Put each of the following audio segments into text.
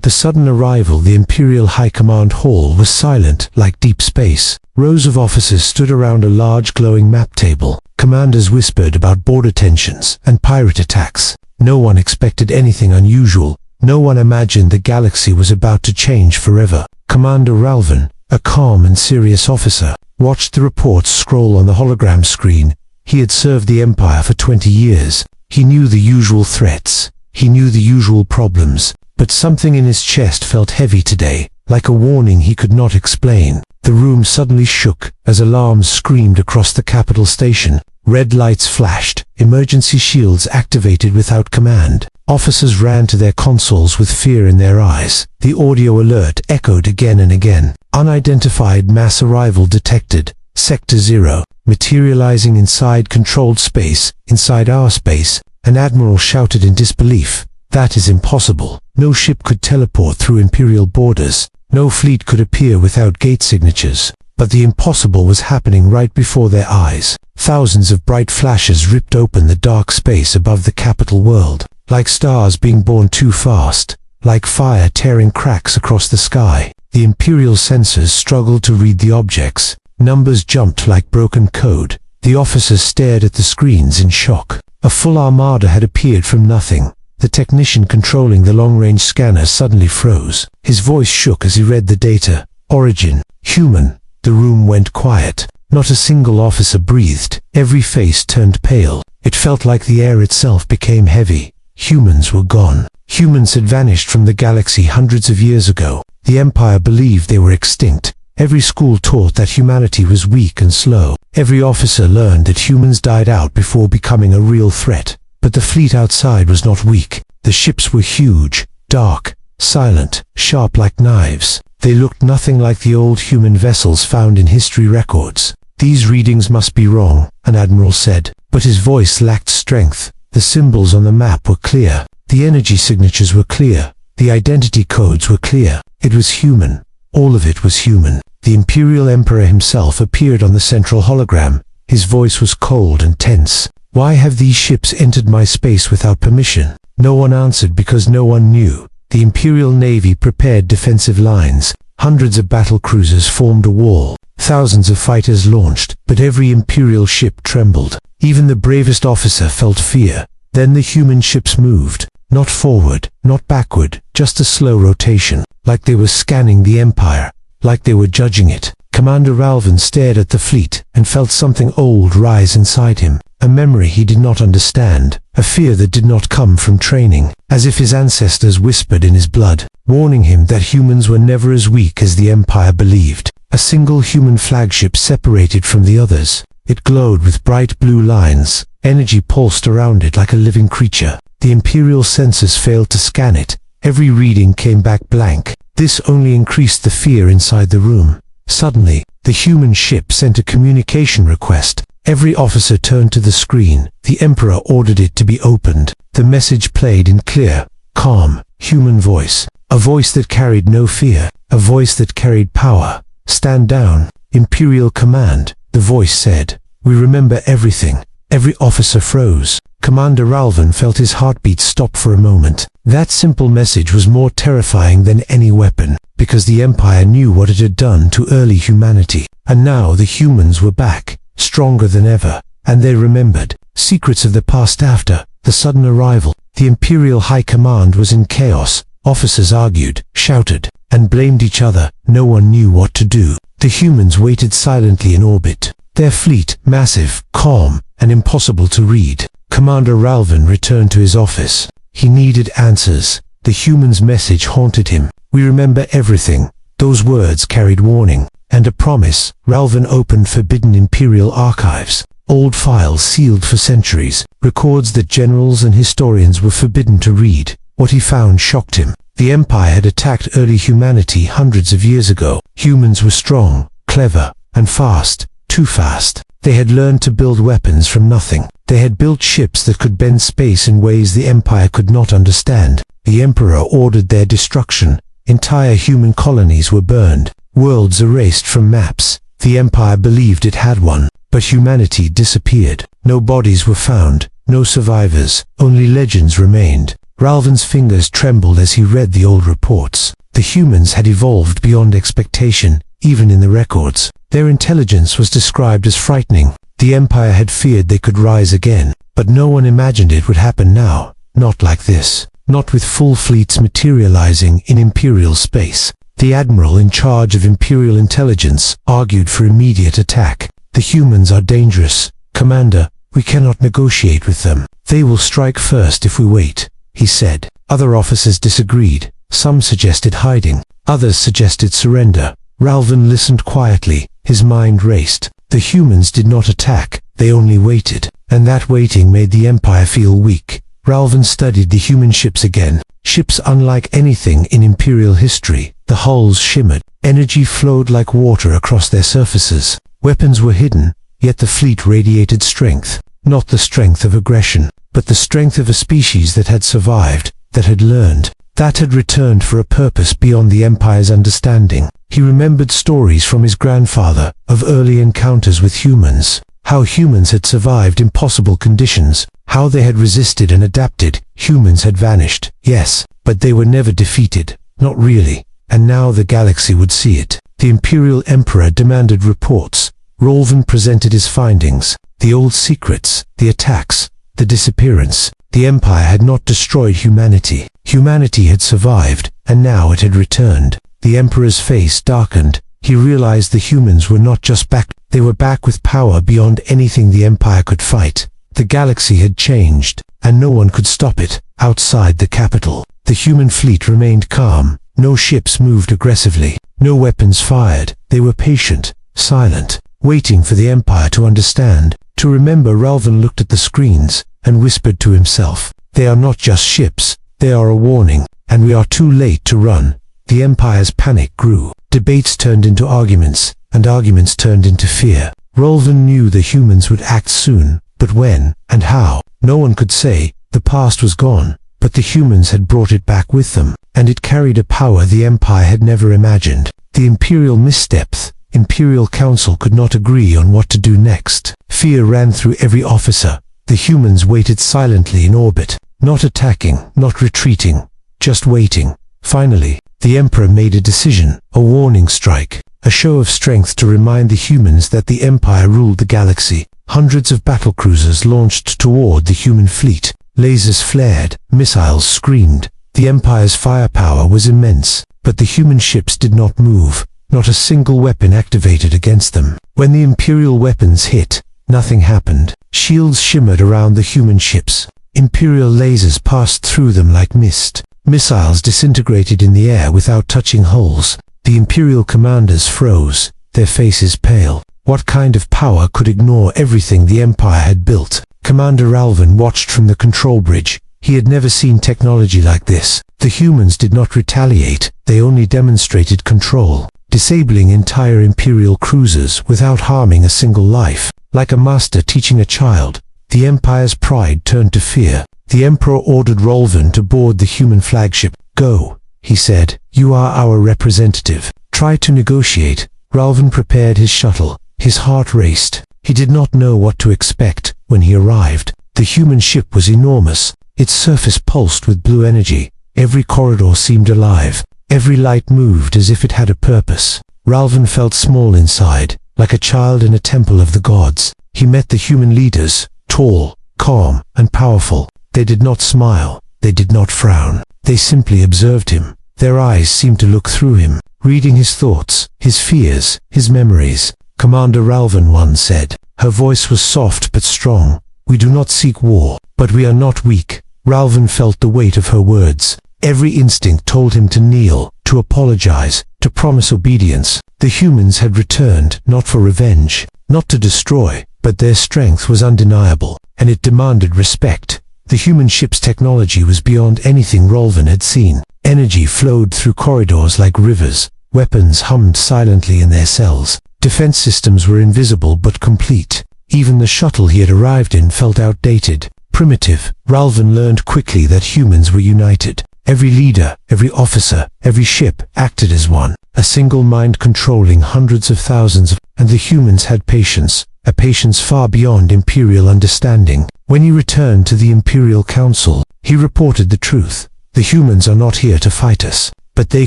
The sudden arrival, the Imperial High Command Hall, was silent like deep space. Rows of officers stood around a large glowing map table. Commanders whispered about border tensions and pirate attacks. No one expected anything unusual. No one imagined the galaxy was about to change forever. Commander Ralvan, a calm and serious officer, watched the reports scroll on the hologram screen. He had served the Empire for 20 years. He knew the usual threats. He knew the usual problems. But something in his chest felt heavy today, like a warning he could not explain. The room suddenly shook as alarms screamed across the capital station. Red lights flashed, emergency shields activated without command. Officers ran to their consoles with fear in their eyes. The audio alert echoed again and again. Unidentified mass arrival detected. Sector 0, materializing inside controlled space, inside our space. An admiral shouted in disbelief. That is impossible. No ship could teleport through Imperial borders. No fleet could appear without gate signatures. But the impossible was happening right before their eyes. Thousands of bright flashes ripped open the dark space above the capital world, like stars being born too fast, like fire tearing cracks across the sky. The Imperial sensors struggled to read the objects. Numbers jumped like broken code. The officers stared at the screens in shock. A full armada had appeared from nothing. The technician controlling the long-range scanner suddenly froze. His voice shook as he read the data. Origin, human. The room went quiet. Not a single officer breathed. Every face turned pale. It felt like the air itself became heavy. Humans were gone. Humans had vanished from the galaxy hundreds of years ago. The Empire believed they were extinct. Every school taught that humanity was weak and slow. Every officer learned that humans died out before becoming a real threat. But the fleet outside was not weak. The ships were huge, dark, silent, sharp like knives. They looked nothing like the old human vessels found in history records. These readings must be wrong, an admiral said, but his voice lacked strength. The symbols on the map were clear. The energy signatures were clear. The identity codes were clear. It was human. All of it was human. The Imperial Emperor himself appeared on the central hologram. His voice was cold and tense. Why have these ships entered my space without permission? No one answered because no one knew. The Imperial Navy prepared defensive lines. Hundreds of battle cruisers formed a wall. Thousands of fighters launched, but every Imperial ship trembled. Even the bravest officer felt fear. Then the human ships moved. Not forward, not backward, just a slow rotation. Like they were scanning the Empire. Like they were judging it. Commander Ralvan stared at the fleet and felt something old rise inside him. A memory he did not understand, a fear that did not come from training, as if his ancestors whispered in his blood, warning him that humans were never as weak as the Empire believed. A single human flagship separated from the others. It glowed with bright blue lines. Energy pulsed around it like a living creature. The Imperial sensors failed to scan it. Every reading came back blank. This only increased the fear inside the room. Suddenly, the human ship sent a communication request. Every officer turned to the screen. The Emperor ordered it to be opened. The message played in clear, calm, human voice. A voice that carried no fear. A voice that carried power. Stand down. Imperial command. The voice said. We remember everything. Every officer froze. Commander Ralvan felt his heartbeat stop for a moment. That simple message was more terrifying than any weapon, because the Empire knew what it had done to early humanity. And now the humans were back, stronger than ever, and they remembered secrets of the past after the sudden arrival. The Imperial High Command was in chaos. Officers argued, shouted, and blamed each other. No one knew what to do. The humans waited silently in orbit. Their fleet, massive, calm, and impossible to read. Commander Ralvan returned to his office. He needed answers. The human's message haunted him. We remember everything. Those words carried warning. And a promise. Ralvan opened forbidden Imperial archives. Old files sealed for centuries. Records that generals and historians were forbidden to read. What he found shocked him. The Empire had attacked early humanity hundreds of years ago. Humans were strong, clever, and fast. Too fast. They had learned to build weapons from nothing. They had built ships that could bend space in ways the Empire could not understand. The Emperor ordered their destruction. Entire human colonies were burned. Worlds erased from maps. The Empire believed it had won. But humanity disappeared. No bodies were found. No survivors. Only legends remained. Ralvan's fingers trembled as he read the old reports. The humans had evolved beyond expectation, even in the records. Their intelligence was described as frightening. The Empire had feared they could rise again, but no one imagined it would happen now. Not like this. Not with full fleets materializing in Imperial space. The Admiral in charge of Imperial intelligence argued for immediate attack. The humans are dangerous. Commander, we cannot negotiate with them. They will strike first if we wait, he said. Other officers disagreed. Some suggested hiding. Others suggested surrender. Ralvan listened quietly. His mind raced. The humans did not attack. They only waited. And that waiting made the Empire feel weak. Ralvan studied the human ships again. Ships unlike anything in Imperial history. The hulls shimmered. Energy flowed like water across their surfaces. Weapons were hidden, yet the fleet radiated strength. Not the strength of aggression, but the strength of a species that had survived, that had learned, that had returned for a purpose beyond the Empire's understanding. He remembered stories from his grandfather of early encounters with humans, how humans had survived impossible conditions, how they had resisted and adapted. Humans had vanished, yes, but they were never defeated, not really, and now the galaxy would see it. The Imperial Emperor demanded reports. Ralvan presented his findings, the old secrets, the attacks, the disappearance. The Empire had not destroyed humanity. Humanity had survived, and now it had returned. The Emperor's face darkened. He realized the humans were not just back, they were back with power beyond anything the Empire could fight. The galaxy had changed, and no one could stop it. Outside the capital, the human fleet remained calm. No ships moved aggressively. No weapons fired. They were patient, silent, waiting for the Empire to understand, to remember. Ralvan looked at the screens and whispered to himself, "They are not just ships. They are a warning, and we are too late to run." The Empire's panic grew. Debates turned into arguments, and arguments turned into fear. Ralvan knew the humans would act soon, but when and how, no one could say. The past was gone, but the humans had brought it back with them, and it carried a power the Empire had never imagined. The Imperial missteps. Imperial Council could not agree on what to do next. Fear ran through every officer. The humans waited silently in orbit, not attacking, not retreating, just waiting. Finally, the Emperor made a decision, a warning strike, a show of strength to remind the humans that the Empire ruled the galaxy. Hundreds of battlecruisers launched toward the human fleet. Lasers flared, missiles screamed. The Empire's firepower was immense, but the human ships did not move. Not a single weapon activated against them. When the Imperial weapons hit, nothing happened. Shields shimmered around the human ships. Imperial lasers passed through them like mist. Missiles disintegrated in the air without touching hulls. The Imperial commanders froze, their faces pale. What kind of power could ignore everything the Empire had built? Commander Ralvan watched from the control bridge. He had never seen technology like this. The humans did not retaliate, they only demonstrated control, disabling entire Imperial cruisers without harming a single life. Like a master teaching a child, the Empire's pride turned to fear. The Emperor ordered Ralvan to board the human flagship. "Go," he said. "You are our representative. Try to negotiate." Ralvan prepared his shuttle. His heart raced. He did not know what to expect when he arrived. The human ship was enormous. Its surface pulsed with blue energy. Every corridor seemed alive. Every light moved as if it had a purpose. Ralvan felt small inside, like a child in a temple of the gods. He met the human leaders, tall, calm, and powerful. They did not smile. They did not frown. They simply observed him. Their eyes seemed to look through him, reading his thoughts, his fears, his memories. Commander Ralvan once said. Her voice was soft but strong. "We do not seek war, but we are not weak." Ralvan felt the weight of her words. Every instinct told him to kneel, to apologize, to promise obedience. The humans had returned, not for revenge, not to destroy, but their strength was undeniable, and it demanded respect. The human ship's technology was beyond anything Ralvan had seen. Energy flowed through corridors like rivers. Weapons hummed silently in their cells. Defense systems were invisible but complete. Even the shuttle he had arrived in felt outdated, primitive. Ralvan learned quickly that humans were united. Every leader, every officer, every ship acted as one. A single mind controlling hundreds of thousands, and the humans had patience, a patience far beyond Imperial understanding. When he returned to the Imperial Council, he reported the truth. The humans are not here to fight us, but they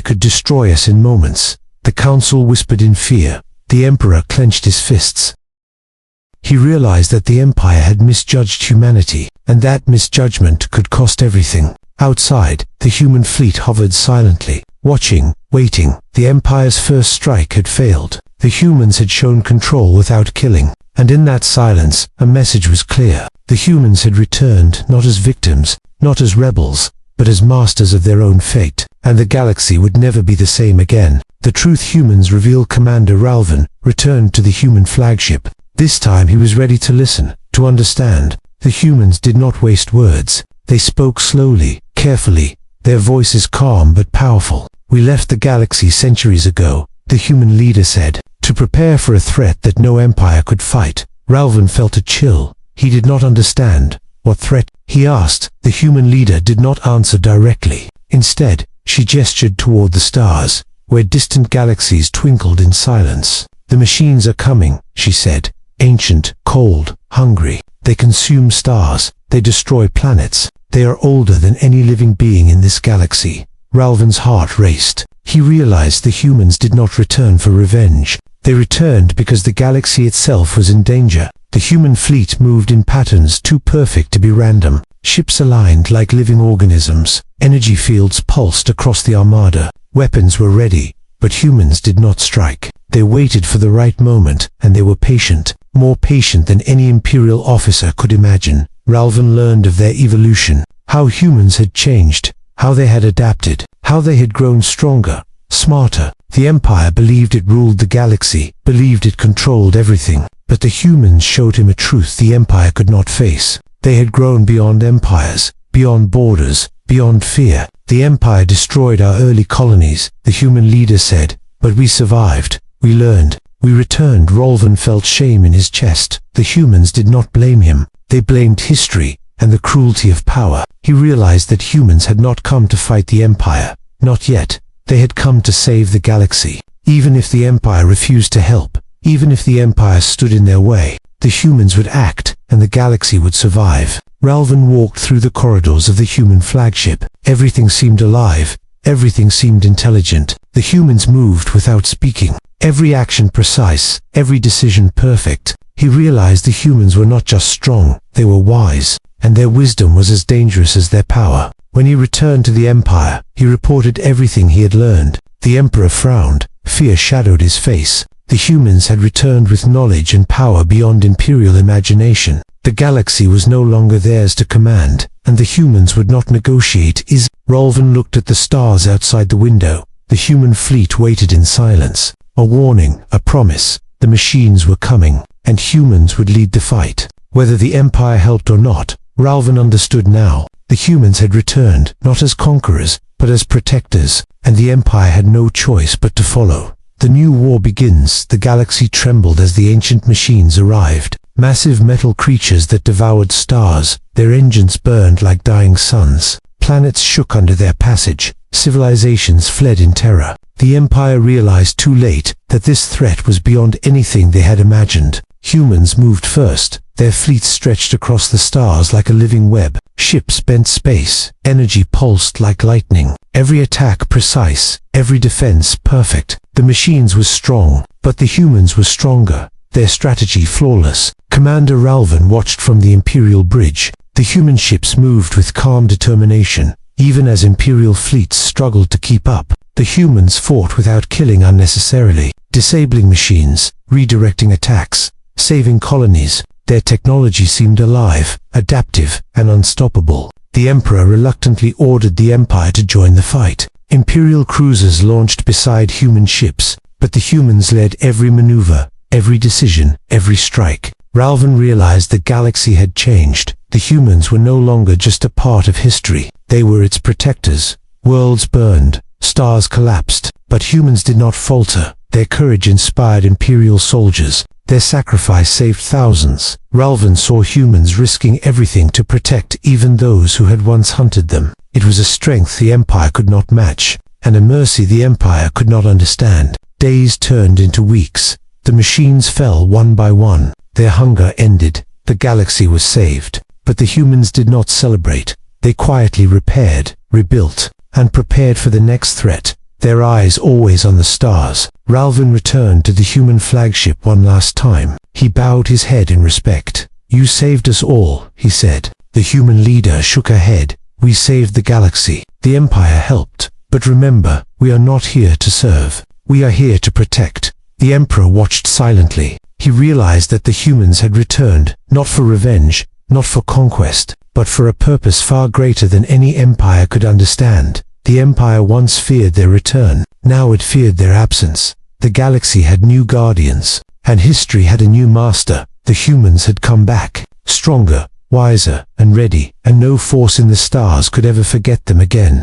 could destroy us in moments. The Council whispered in fear. The Emperor clenched his fists. He realized that the Empire had misjudged humanity, and that misjudgment could cost everything. Outside, the human fleet hovered silently, watching, waiting. The Empire's first strike had failed. The humans had shown control without killing, and in that silence, a message was clear. The humans had returned not as victims, not as rebels, but as masters of their own fate, and the galaxy would never be the same again. The truth humans revealed. Commander Ralvan returned to the human flagship. This time he was ready to listen, to understand. The humans did not waste words. They spoke slowly, carefully, their voices calm but powerful. "We left the galaxy centuries ago," the human leader said, "to prepare for a threat that no empire could fight." Ralvan felt a chill. He did not understand. "What threat?" he asked. The human leader did not answer directly. Instead, she gestured toward the stars, where distant galaxies twinkled in silence. "The machines are coming," she said. "Ancient, cold, hungry. They consume stars. They destroy planets. They are older than any living being in this galaxy." Ralvan's heart raced. He realized the humans did not return for revenge. They returned because the galaxy itself was in danger. The human fleet moved in patterns too perfect to be random. Ships aligned like living organisms. Energy fields pulsed across the armada. Weapons were ready, but humans did not strike. They waited for the right moment, and they were patient, more patient than any Imperial officer could imagine. Ralvan learned of their evolution, how humans had changed, how they had adapted, how they had grown stronger, smarter. The Empire believed it ruled the galaxy, believed it controlled everything. But the humans showed him a truth the Empire could not face. They had grown beyond empires, beyond borders, beyond fear. "The Empire destroyed our early colonies," the human leader said, "but we survived. We learned. We returned." Ralvan felt shame in his chest. The humans did not blame him. They blamed history and the cruelty of power. He realized that humans had not come to fight the Empire. Not yet. They had come to save the galaxy. Even if the Empire refused to help, even if the Empire stood in their way, the humans would act, and the galaxy would survive. Ralvan walked through the corridors of the human flagship. Everything seemed alive. Everything seemed intelligent. The humans moved without speaking. Every action precise, every decision perfect. He realized the humans were not just strong, they were wise, and their wisdom was as dangerous as their power. When he returned to the Empire, he reported everything he had learned. The Emperor frowned. Fear shadowed his face. The humans had returned with knowledge and power beyond Imperial imagination. The galaxy was no longer theirs to command, and the humans would not negotiate. Ralvan looked at the stars outside the window. The human fleet waited in silence. A warning, a promise. The machines were coming, and humans would lead the fight. Whether the Empire helped or not, Ralvan understood now. The humans had returned, not as conquerors, but as protectors, and the Empire had no choice but to follow. The new war begins. The galaxy trembled as the ancient machines arrived. Massive metal creatures that devoured stars. Their engines burned like dying suns. Planets shook under their passage. Civilizations fled in terror. The Empire realized too late that this threat was beyond anything they had imagined. Humans moved first. Their fleets stretched across the stars like a living web. Ships bent space. Energy pulsed like lightning. Every attack precise. Every defense perfect. The machines were strong, but the humans were stronger. Their strategy flawless. Commander Ralvan watched from the Imperial bridge. The human ships moved with calm determination, even as Imperial fleets struggled to keep up. The humans fought without killing unnecessarily, disabling machines, redirecting attacks, saving colonies. Their technology seemed alive, adaptive, and unstoppable. The Emperor reluctantly ordered the Empire to join the fight. Imperial cruisers launched beside human ships, but the humans led every maneuver, every decision, every strike. Ralvan realized the galaxy had changed. The humans were no longer just a part of history. They were its protectors. Worlds burned, stars collapsed, but humans did not falter. Their courage inspired Imperial soldiers. Their sacrifice saved thousands. Ralvan saw humans risking everything to protect even those who had once hunted them. It was a strength the Empire could not match, and a mercy the Empire could not understand. Days turned into weeks. The machines fell one by one. Their hunger ended. The galaxy was saved. But the humans did not celebrate. They quietly repaired, rebuilt, and prepared for the next threat, their eyes always on the stars. Ralvin returned to the human flagship one last time. He bowed his head in respect. "You saved us all," he said. The human leader shook her head. "We saved the galaxy. The Empire helped. But remember, we are not here to serve. We are here to protect." The Emperor watched silently. He realized that the humans had returned, not for revenge, not for conquest, but for a purpose far greater than any empire could understand. The Empire once feared their return. Now it feared their absence. The galaxy had new guardians, and history had a new master. The humans had come back, stronger, wiser, and ready, and no force in the stars could ever forget them again.